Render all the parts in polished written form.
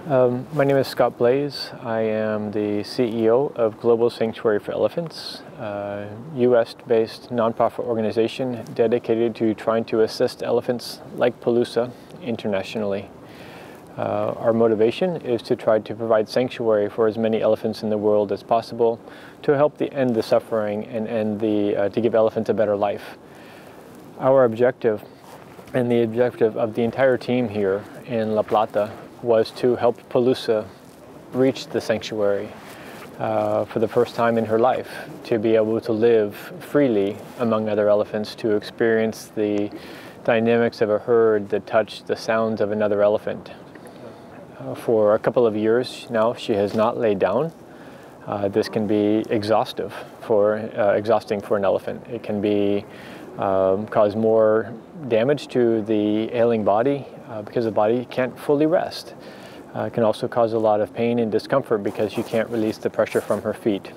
My name is Scott Blais. I am the CEO of Global Sanctuary for Elephants, a US-based nonprofit organization dedicated to trying to assist elephants like Pelusa internationally. Our motivation is to try to provide sanctuary for as many elephants in the world as possible to help end the suffering and to give elephants a better life. Our objective, and the objective of the entire team here in La Plata, was to help Pelusa reach the sanctuary for the first time in her life, to be able to live freely among other elephants, to experience the dynamics of a herd, the touch, the sounds of another elephant. For a couple of years now, she has not laid down. This can be exhausting for an elephant. It can be cause more damage to the ailing body because the body can't fully rest. It can also cause a lot of pain and discomfort because she can't release the pressure from her feet.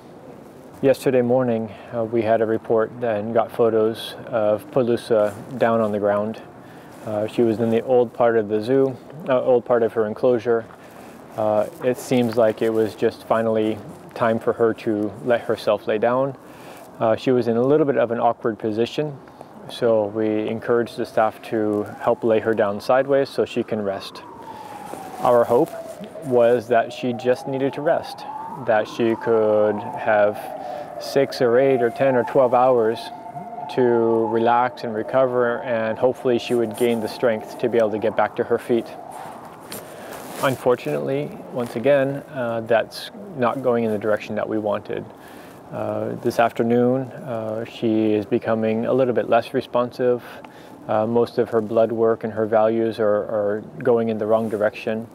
Yesterday morning, we had a report and got photos of Pelusa down on the ground. She was in the old part of the zoo, old part of her enclosure. It seems like it was just finally time for her to let herself lay down. She was in a little bit of an awkward position, so we encouraged the staff to help lay her down sideways so she can rest. Our hope was that she just needed to rest, that she could have 6 or 8 or 10 or 12 hours to relax and recover, and hopefully she would gain the strength to be able to get back to her feet. Unfortunately, once again, that's not going in the direction that we wanted. This afternoon, she is becoming a little bit less responsive. Most of her blood work and her values are going in the wrong direction.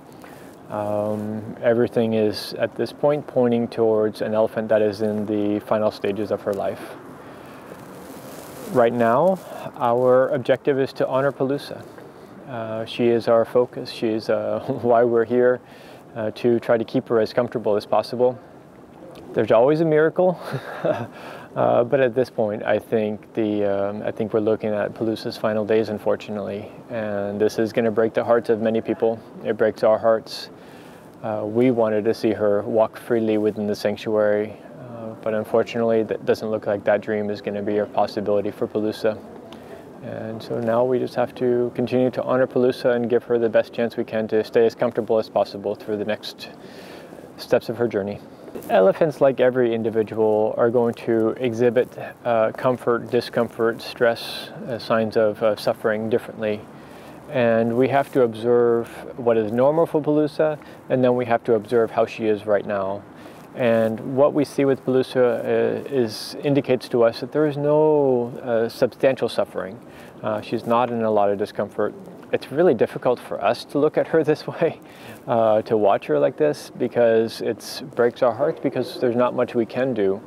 Everything is, at this point, pointing towards an elephant that is in the final stages of her life. Right now, our objective is to honor Pelusa. She is our focus. She is why we're here, to try to keep her as comfortable as possible. There's always a miracle, but at this point, I think we're looking at Pelusa's final days, unfortunately, and this is going to break the hearts of many people. It breaks our hearts. We wanted to see her walk freely within the sanctuary, but unfortunately, that doesn't look like that dream is going to be a possibility for Pelusa. And so now we just have to continue to honor Pelusa and give her the best chance we can to stay as comfortable as possible through the next steps of her journey. Elephants, like every individual, are going to exhibit comfort, discomfort, stress, signs of suffering differently. And we have to observe what is normal for Pelusa, and then we have to observe how she is right now. And what we see with Pelusa indicates to us that there is no substantial suffering. She's not in a lot of discomfort. It's really difficult for us to look at her this way, to watch her like this, because it breaks our hearts, because there's not much we can do,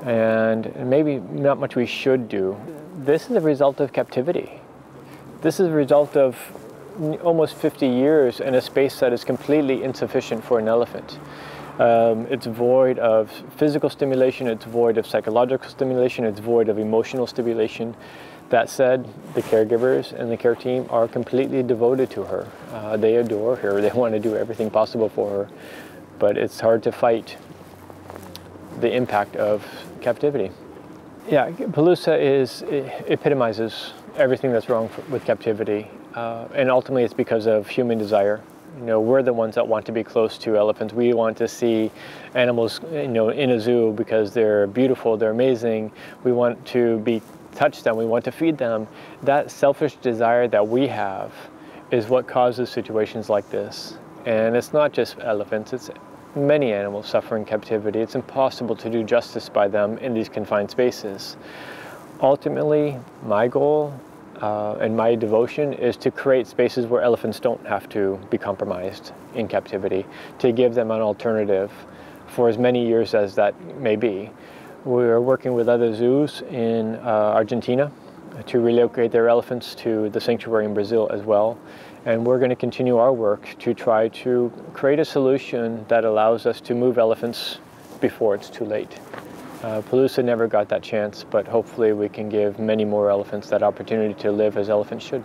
and maybe not much we should do. This is a result of captivity. This is a result of almost 50 years in a space that is completely insufficient for an elephant. It's void of physical stimulation, it's void of psychological stimulation, it's void of emotional stimulation. That said, the caregivers and the care team are completely devoted to her. They adore her, they want to do everything possible for her, but it's hard to fight the impact of captivity. Yeah, Pelusa epitomizes everything that's wrong with captivity, and ultimately it's because of human desire. You know, we're the ones that want to be close to elephants. We want to see animals, in a zoo because they're beautiful, they're amazing. We want to touch them, we want to feed them. That selfish desire that we have is what causes situations like this. And it's not just elephants, it's many animals suffering captivity. It's impossible to do justice by them in these confined spaces. Ultimately, my goal and my devotion is to create spaces where elephants don't have to be compromised in captivity, to give them an alternative for as many years as that may be. We're working with other zoos in Argentina to relocate their elephants to the sanctuary in Brazil as well. And we're going to continue our work to try to create a solution that allows us to move elephants before it's too late. Pelusa never got that chance, but hopefully we can give many more elephants that opportunity to live as elephants should.